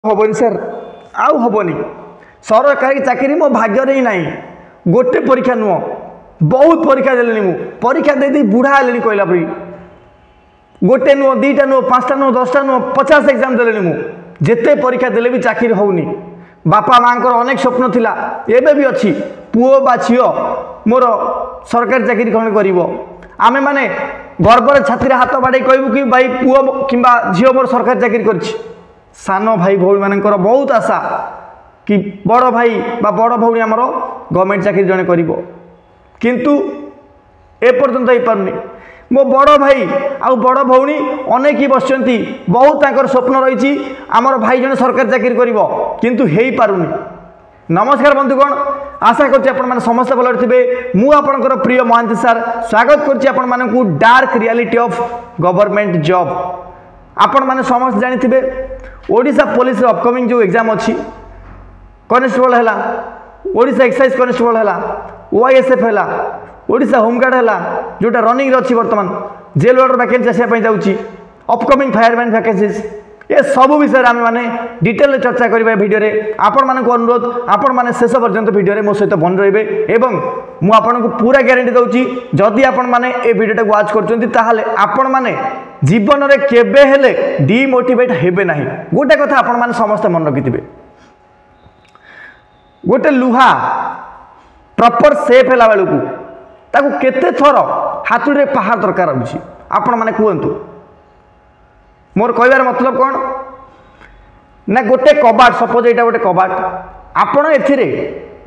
हेनी सर आउ हेनी सरकारी चाकरी मो भाग्य ही ना गोटे परीक्षा नुह बहुत परीक्षा देली मु परीक्षा दे बुढ़ा हेली कहला परी गोटे नुह दीटा नुह पांचटा नुह 10टा नुह 50 एग्जाम देली मु जेते परीक्षा देले भी चाकरी होनी बापा माँ अनेक स्वप्न थिला एबे भी अच्छी पुओ बा झीओ मोर सरकारी चाकरी कौन कर आमे माने गर्वर छाती हाथ बाड़े कहबू कि भाई पुओ कि झीओ मोर सरकारी चाकरी कर सान भाई भौणी मानकर बहुत आशा कि बड़ भाई बा बड़ भौणी आमर गवर्नमेंट चाकरी जड़े कर किंतु एपर्यंत हो पारनी मो बड़ भाई आउ बड़ भौणी अनेक ही बस बहुत तांकर स्वप्न रही आमर भाई जने सरकारी चाकरी कर किंतु हो पारुनी। नमस्कार बंधुगण आशा कर समस्त भल थे मुझे प्रिय महांती सार स्वागत कर dark reality of government job आपण मैंने समस्त जानी ओडिशा पुलिस अपकमिंग जो एग्जाम अच्छी कॉन्स्टेबल है ओडिशा एक्साइज कॉन्स्टेबल है ओआईएसएफ है ओडिशा होमगार्ड है जोटा रनिंग अच्छी बर्तमान जेल वार्डर वैकेंसी आसापी जाऊँगी अपकमिंग फायरमैन वैकेंसीज ये सब विषय आम मैंने डिटेल चर्चा करवा भिडियो आपण मानक अनुरोध आपण मैंने शेष पर्यंत भिडियो मो सहित बन रे एवं मुझे पूरा ग्यारंटी दूसरी जदि आपण मैंने ये भिडियोटा वाच कर मैंने जीवन में केबे हेले डिमोटिवेट हेबे नहीं। गोटे कथा आपण मैंने समस्त मन रखिथे गोटे लुहा प्रॉपर सेफ है बेलू ताकू केते थर हाथुड़ी पहाड़ दरकार होची आपण मैंने कहतु मोर कहबार मतलब कौन ना गोटे कबाट सपोज यहाँ गोटे कबाट आपण ए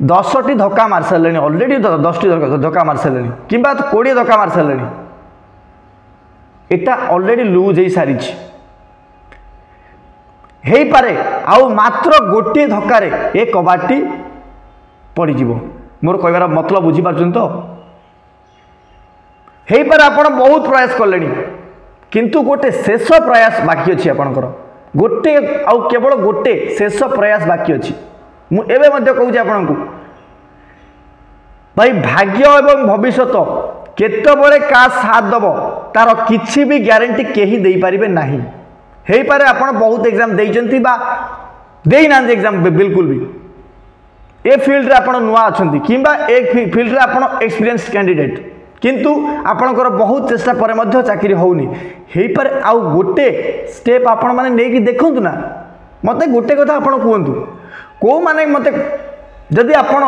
10टी धक्का मार सारे अलरेडी 10टी धक्का मार सारे कि 20 धक्का मार सारे एटा अलरेडी लूज हो सारी पारे आउ मात्र गोटे धक्कार ए कबाटी पड़ज मोर कहबार मतलब बुझीपार तो हो पारे आप बहुत प्रयास कले किंतु गोटे शेष प्रयास बाकी अच्छी आपणकर गोटे आउ केवल गोटे शेष प्रयास बाकी अच्छी मुझे कहूँ आपण को भाई भाग्य एवं भविष्य केतबले का साथ दब तार किसी भी ग्यारंटी कहीं दे पारे ना हो पारे आप बहुत एग्जाम देना एग्जाम बिल्कुल भी ए फील्ड आप नुआ अच्छा कि फील्ड रे आप एक्सपीरियंस कैंडिडेट किंतु आपणकर बहुत चेष्टा पर मध्य चाकरी होनी हो पारे आउ गोटे स्टेप आपण माने नहीं देखु ना मत गोटे कथा आप कहतु कौ माने मत जदि आपण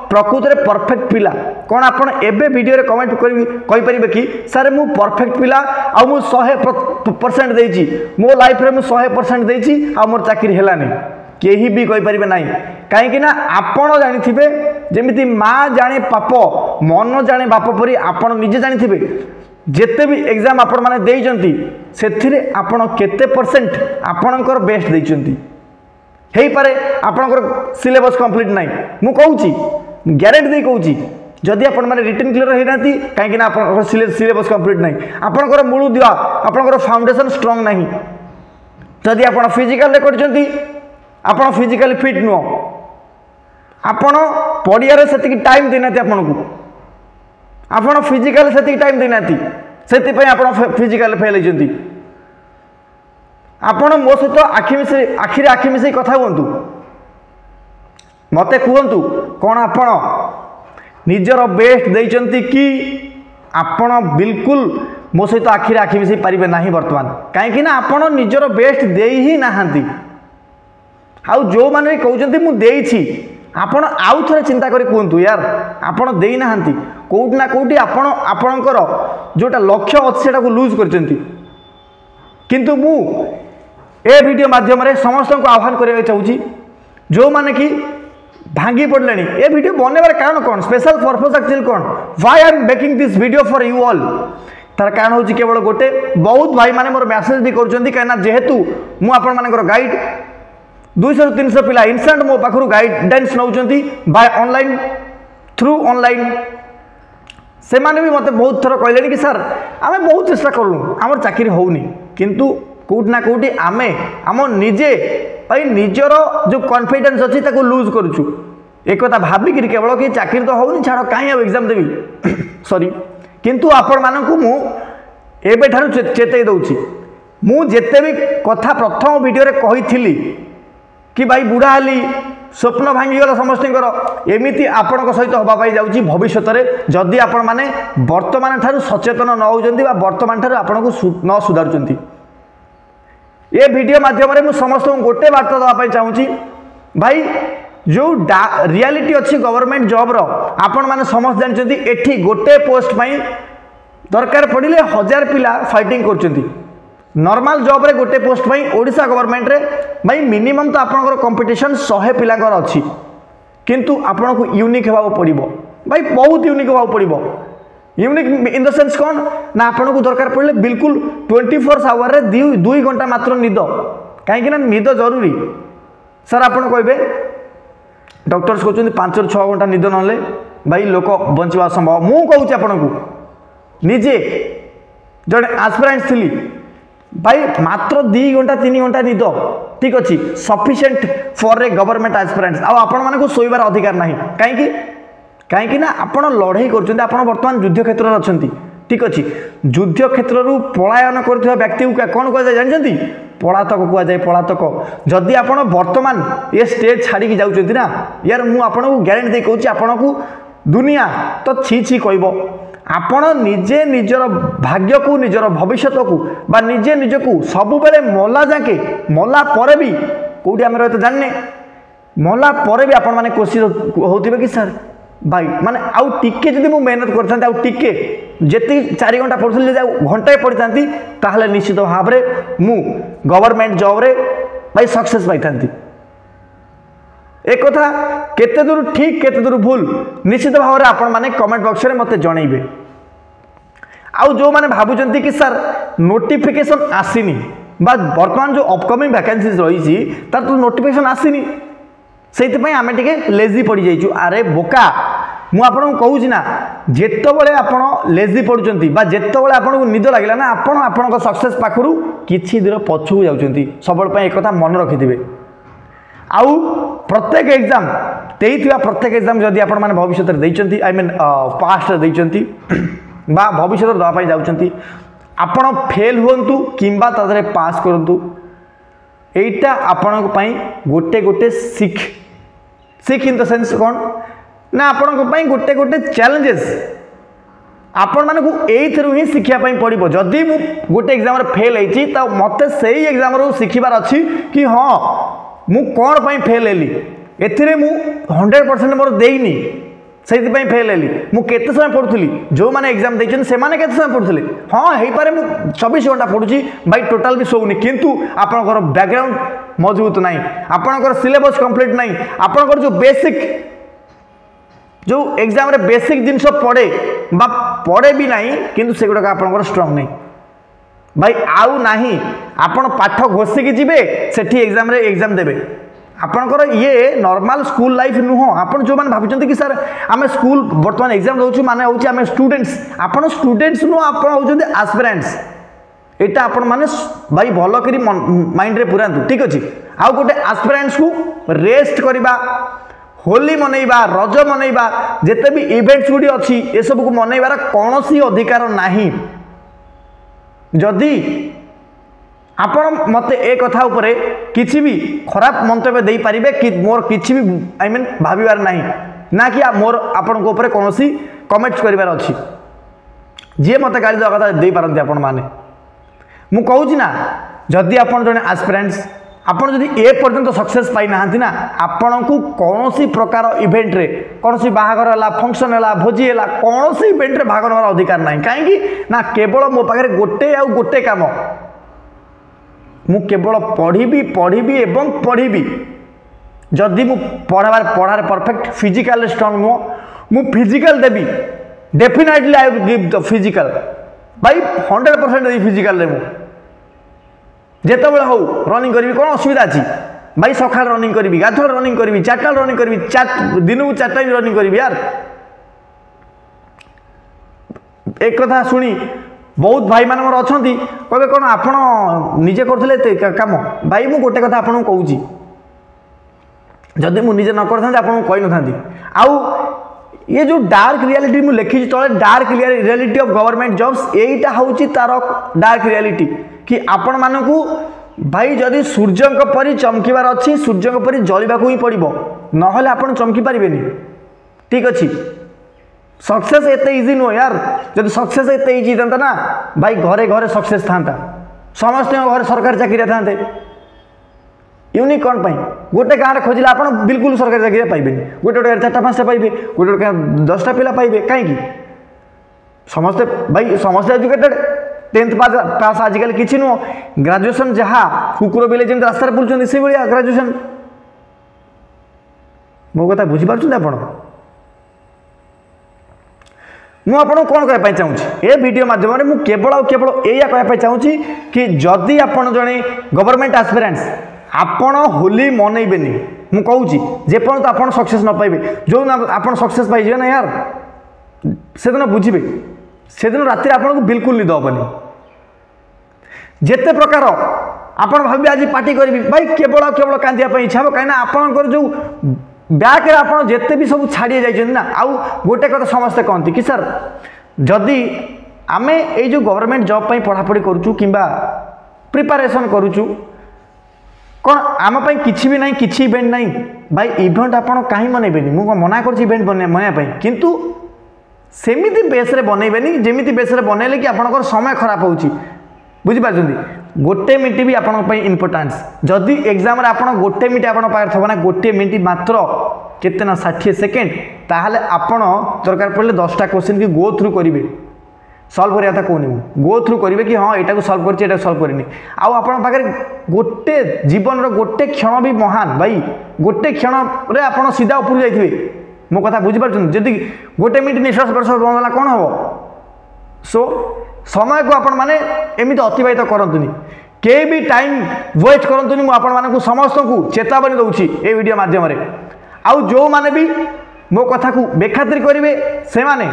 प्रकृत में परफेक्ट पिला कौन आप वीडियो कमेंट करें कि सर मु परफेक्ट पिला आ मु 100% देची मो लाइफ रे मु 100% देची आ मोर चाकरी हेलानी केही भी कहि परिबे नाही कहीं ना आपण जानिथिबे जेमिति माँ जाने पाप मन जाने बाप परी आपण निजे जानिथिबे जेते भी एग्जाम आपण माने देइचंती सेथिरे आपण केते परसेंट आपणकर बेस्ट देइचंती हेई पारे आपणकर सिलेबस कंप्लीट नाही मु कहूची ग्यारंटी दे कहूची जदि आपण माने रिटन क्लियर होई नाती कहीं ना आपणकर सिलेबस कंप्लीट नाही आपणकर मूल दिवा आपणकर फाउंडेशन स्ट्रांग नाही जदि आपण फिजिकल रे करचंती आपण फिजिकली फिट नुह आपण पड़िया से टाइम देना आपन को आपण फिजिकल से टाइम देना से आप फिजिकल फेल होती आपण मो सहित आखिरी आखि मिसे कथा कहतु मत कहतु कौन आपण निजर बेस्ट देइचंती कि आपण बिल्कुल मो सहित आखिरी आखि मिसे पारिबे नाही वर्तमान कहीं आपण निजर बेस्ट दे ही नाहांती आउ जो माने कहउचंती मु देइछि आपण आउ थे चिंता करी कहतु यार आपण देई नाहांती कोउट ना कोउटी आपण आपणकर जोटा लक्ष्य अछि सेटा को लूज करचंती किंतु मु ए वीडियो माध्यम रे समस्त को आह्वान करबा चाहूची जो माने कि भांगी पड़लेनी ए वीडियो बनेबार कारण कोन स्पेशल पर्पस एक्चुअली कोन why I am making this video for you all तार कारण होची केवल गोटे बहुत भाई माने मोर मैसेज भी करचंती काना जेहेतु मु आपण मानकर गाइड 200 ରୁ 300 पिला इनस्टांट मो पाखरु गाइडेंस नौचंती बाय ऑनलाइन थ्रू ऑनलाइन से माने भी मते बहुत थर कहले कि सर आमे बहुत चेष्टा करलु हमर चाकरी होउनी किंतु कोट ना कोटी आमे हम निजे भाई निजर जो कॉन्फिडेंस अछि ताको लूज करूछु एक कथा भाबी कि केवल कि चाकरी तो होउनी छाड़ काई अब एग्जाम देबी सॉरी किंतु आपण मानकु मु एबे ठारु चेतै दउछि मु जेते भी कथा प्रथम वीडियो रे कहिथिली कि भाई बुढ़ा हली स्वप्न भांगीगला समस्त एमती आपण सहित हवाई जाऊँगी भविष्य में जदि आपण मैंने वर्तमान ठार सचेतन न होती वर्तमान ठार आपन को न सुधार ये वीडियो माध्यम मुझे समस्त गोटे बार्ता देवाई चाहूँगी भाई जो रियलिटी अच्छी गवर्नमेंट जॉब रो आपण मैंने समस्त जानते एठी गोटे पोस्ट पाई दरकार पड़े 1000 पिला फाइटिंग कर नॉर्मल जॉब रे गोटे पोस्ट पाई ओडिशा गवर्नमेंट रे भाई मिनिमम तो आपनकर कंपटीशन 100 पिलांकर अच्छी किंतु आपन को यूनिक होगा पड़ो भाई बहुत यूनिक होगा पड़ो यूनिक इन द सेंस कौन ना आपन को दरकार पड़े बिल्कुल 24 आवर रे 2 घंटा मात्र निद कहीं निद जरूरी सर आपन कहबे डॉक्टर्स कहते 5-6 घंटा निद ना भाई लोक बंचवा असंभव मु कहूँ आपन को निजे जड़े आस्पिरेंट थी भाई मात्र 2 घंटा 3 घंटा निद ठीक अच्छे sufficient for a government aspirants आपण मानक शोबार अधिकार ना कहीं कहीं आपण लड़ाई कर बर्तमान युद्ध क्षेत्र में अच्छा ठीक अच्छे युद्ध क्षेत्र पलायन कर व्यक्ति को कौन कहुए जानते पलातक कहुए पलातक जदि आप बर्तमान ये स्टेज छाड़ी जाऊँच ना यार मुझे ग्यारंटी कहूँ आपन को दुनिया तो छी छी कह आपण निजे निजर भाग्य को निजर भविष्य को बा निजे निजक सब बेले मला जाके मला पर भी कौटी आम तो जाने मला पर भी आपण मैंने कोशिश होते कि सर भाई माने आउ टिके जदि मु मेहनत करथांती आउ टिके जेति 4 घंटा पढ़ुली घंटाए पढ़ी ताहले निश्चित भाव में मु गवर्नमेंट जॉब रे भाई सक्सेस पाई था एक कथा केते दूर ठीक केते दूर भूल निश्चित भाव में आपण माने कमेंट बॉक्स रे मते जणैबे आउ जो माने भाबुचंती कि सर नोटिफिकेशन आसीनी बा वर्तमान जो अपकमिंग वैकेंसीज रही तार तो नोटिफिकेशन आसीनी से आम टे लेजी पड़ जाइए अरे बोका मुझे कहूँ ना जितेबाला आप लेजी पड़ुंट जितेबाला आपको निद लगे ना आपण सक्सेस पाखु किसी दूर पछू जाऊँच सब एक मन रखिथे आउ प्रत्येक एग्जाम देइथिबा प्रत्येक एग्जाम जदि आपण माने भविष्य में देइचंती आई मीन पास्ट देइचंती बा भविष्य दवा पाई जाउचंती आपण फेल हुंतु किंबा तादरे पास करंतु एटा आपण पई गोटे गोटे सीख सीख इन द सेंस कौन ना आपण पई गोटे गोटे चैलेंजेस आपण माने को एथरु ही शिखिया पई पड़िबो जदि मु गोटे एग्जाम रे फेल हेची त मते सेही एग्जाम रो शिखिबार अछि कि हां मु कौन पाई फेल हेली एथिरे मु 100% मोर देइनी से फेल हेली मु केते समय पढ़ुली जो माने एग्जाम देइछन से माने केते समय पढ़ुले हां हेई पारे मु 24 घंटा पढ़ुची भाई टोटल भी सोउनी किंतु आपनकर बैकग्राउंड मजबूत नाही आपनकर सिलेबस कंप्लीट नाही आपनकर जो बेसिक जो एग्जाम रे बेसिक जिनस पड़े बा पड़े भी नाही किंतु सेगुडा आपनकर स्ट्रांग नाही भाई आउ नाही आपण पाठ घोषिकी जीवे सेठी एग्जाम रे एग्जाम देबे आपनकर ये नॉर्मल स्कूल लाइफ नुह आपन जो माने भाबुचंती कि सर आमे स्कूल वर्तमान एग्जाम दोछु माने होची आमे स्टूडेंट्स आपन स्टूडेंट्स नु आपन होचंती एस्पिरेंट्स एटा आपन माने भाई भलो करी माइंड रे पुरांतु ठीक अछि आउ गोटे एस्पिरेंट्स को रेस्ट करबा होली मनैबा रज मनैबा जेते भी इवेंट्स गुडी अछि ए सब को मनैबार कोनोसी अधिकार नाही जदि आपण मते ए कथा उपरे किछि भी खराब मंतव्य दे पारिबे कि मोर किछि भी आई मीन भाबिबार नाही ना कि मोर आपण को उपरे कोनोसी कमेंट्स करिबार अछि जे मते गाली दवा कथा दे पारंती आपण माने मु कहूची ना जदि आपण जने एस्पिरेंट्स आपण जदि ए पर्यंत सक्सेस पाई नाहंती ना आपण को कोनोसी प्रकार इवेंट रे कोनोसी बाहागर हला फंक्शन हला भोजी हला कोनोसी इवेंट रे भाग नवार अधिकार नाही काहे कि ना केवल मो पाखरे गोटे आ गोटे काम मु केवल पढ़ी एवं पढ़ी जदि मु पढ़ार परफेक्ट फिजिकल स्ट्रांग नुह मु physical Devi definitely I will give the physical भाई 100% देवी फिजिकल रे मु जेतेबेले हो रनिंग करी कौन असुविधा अच्छी भाई सकाल रनिंग करी गाधुआ रनिंग करी चारटा रनिंग करी दिन को 4 टाइम रनिंग करी यार एक कथा शुणी बहुत भाई मान अच्छा कहे कौन आप निजे करते कम भाई मु गोटे कथा आपको कहूँ जदि मुझे न करता आपको कही न आउ ये जो डार्क रियलिटी मुझे लिखी तले dark reality of government jobs यहीटा हूँ तार डार्क रियलिटी कि आपण मानकू भाई जदि सूर्य परी चमकीबार अच्छी सूर्य परी जलिबा ही पड़ो ना आपन चमकी पारे ठीक अच्छे सक्सेस एत इजी नुह यार जब सक्सेस एत इजी था ना भाई घरे घरे सक्सेस था समस्त घर सरकारी चाकरी था यूनिक कौन पाई गोटे गाँव में खोजिले आप बिल्कुल सरकारी चाकरी पाइबे गोटे गोटे 4-5टा पाइबे गोटे गोटे 10टा पिला पाइबे कहीं समस्ते भाई समस्ते एजुकेटेड 10th पास आजिकल किसी नुह ग्रेजुएशन जहाँ कुकुर बिले जमी रास्तार बुलूँ से भाया ग्रेजुएशन मो कथा बुझीपार आप मुझे कौन कहना चाहूँगी ए वीडियो माध्यम मुझे केवल आउ केवल या कहना चाहूँगी कि जदि आपड़ जड़े गवर्नमेंट एस्पिरेंट्स आपण होली मनइबेनि मु कहूँ जेपर्यंत आप सक्सेस न पाइबे जो आप सक्सेस पाइबे ना यार से दिन बुझे से दिन राति आपको बिल्कुल निद हेनी जिते प्रकार आपड़ भावे आज पार्टी करी भाई केवल केवल कांदिया इच्छा हम कहीं आपंकर जो बैक आप जिते भी सब छाड़ी जाइए ना आउ गोटे कथा समस्ते कहती कि सर जदि आम ये जो गवर्नमेंट जॉब पर पढ़ापढ़ी करुचु कि प्रिपारेसन करुचु कौन आम किसी भी ना किसी इवेंट ना भाई इवेंट आप कहीं मनइबे मुझे मना कर इवेंट मनवाई किंतु सेमिति बेस्रे बनइबेनि जेमिति बेस्रे बनइले कि आपनकर समय खराब होउची बुझिपार गोटे मिनिट भी आप इम्पोर्टान्स जदि एग्जाम रे आप गोटे मिनिट आप थोड़ा ना गोटे मिनिट मात्र केते ना 60 सेकेंड ताहले आपण दरकार पड़े 10टा क्वेश्चन की गो थ्रू करेंगे सल्व करा कहूनी गो थ्रू करेंगे कि हाँ यहाँ सल्व कर सल्व करनी आउ आपण पाखे गोटे जीवन गोटे क्षण भी महान भाई गोटे क्षण रे आप सीधा ऊपर जाइए मो कथा बुझीपार जदि गोटे मिनिट निश्वास प्रश्वास बंद कौन हम सो समय को आपण मैंने एमती अतिबाहित करतुनि के भी टाइम वेस्ट करतुनि मुझे समस्त को चेतावनी दूसरी ये वीडियो माध्यम आउ जो माने भी मो कथा को बेखातिर करेंगे से माने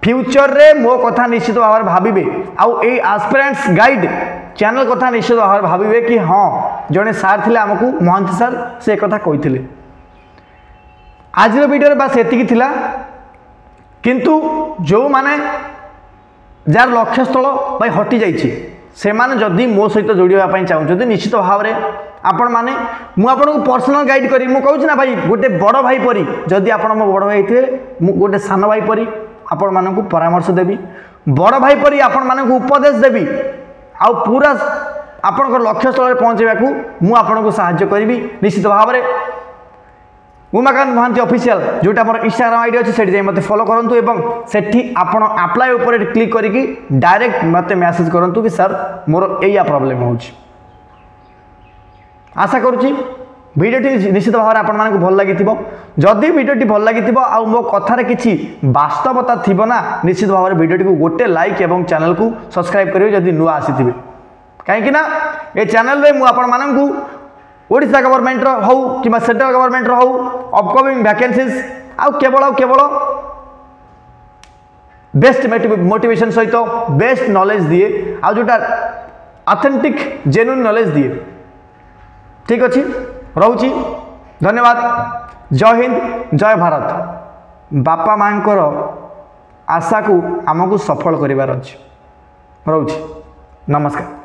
फ्यूचर रे मो कथा निश्चित भाव में भावे आउ ए एस्पिरेंट्स गाइड चैनल कथा निश्चित भाव में भावे कि हाँ जड़े सार थे आमको महांती सार से कथा कही आज वीडियो बस एतिकी थिला किंतु जो माने जार लक्ष्यस्थल भाई हटि जाइए से माने जदि मो सहित जोड़ापी चाहते निश्चित भाव में आपण मैंने मुझे पर्सनल गाइड करी मु कहूँ ना भाई गोटे बड़ भाई परी जदि आप मो बड़ भाई थे गोटे सान भाई परी आपण मानक परामर्श देवी बड़ भाई परी आपण मानक उपदेश देवी आउ पूरा आपण लक्ष्यस्थल पहुँचवाक मुझे साहाय्य करी निश्चित भाव में उमाकांत महांती ऑफिशियल जोटा मोर इंस्टाग्राम आईडी अच्छी से मत फॉलो करूँ एवं सेठी आपण अप्लाई ऊपर क्लिक करके डायरेक्ट मत मैसेज करूँ कि सर मोर या प्रॉब्लम हो आशा करुँची भिडियोटी निश्चित भाव में आपण भल लगी जदि भिडियोटी भल लगी आ मो कथार किसी वास्तवता थी ना निश्चित भाव में भिडियोटी को गोटे लाइक एवं चैनल को सब्सक्राइब करेंगे जदि नुआ आसी कहीं ये चैनल में मुझे ओडिशा गवर्नमेंट हो कि सेंट्रल गवर्नमेंट हो अपकमिंग वैकेंसीज आउ केवल बेस्ट मोटिवेशन सहित बेस्ट नॉलेज दिए आ जोटा ऑथेंटिक जेन्युइन नॉलेज दिए ठीक अच्छे रोची धन्यवाद जय हिंद जय भारत बापा माँ आशा को आमको सफल करिवार अछि रोची नमस्कार।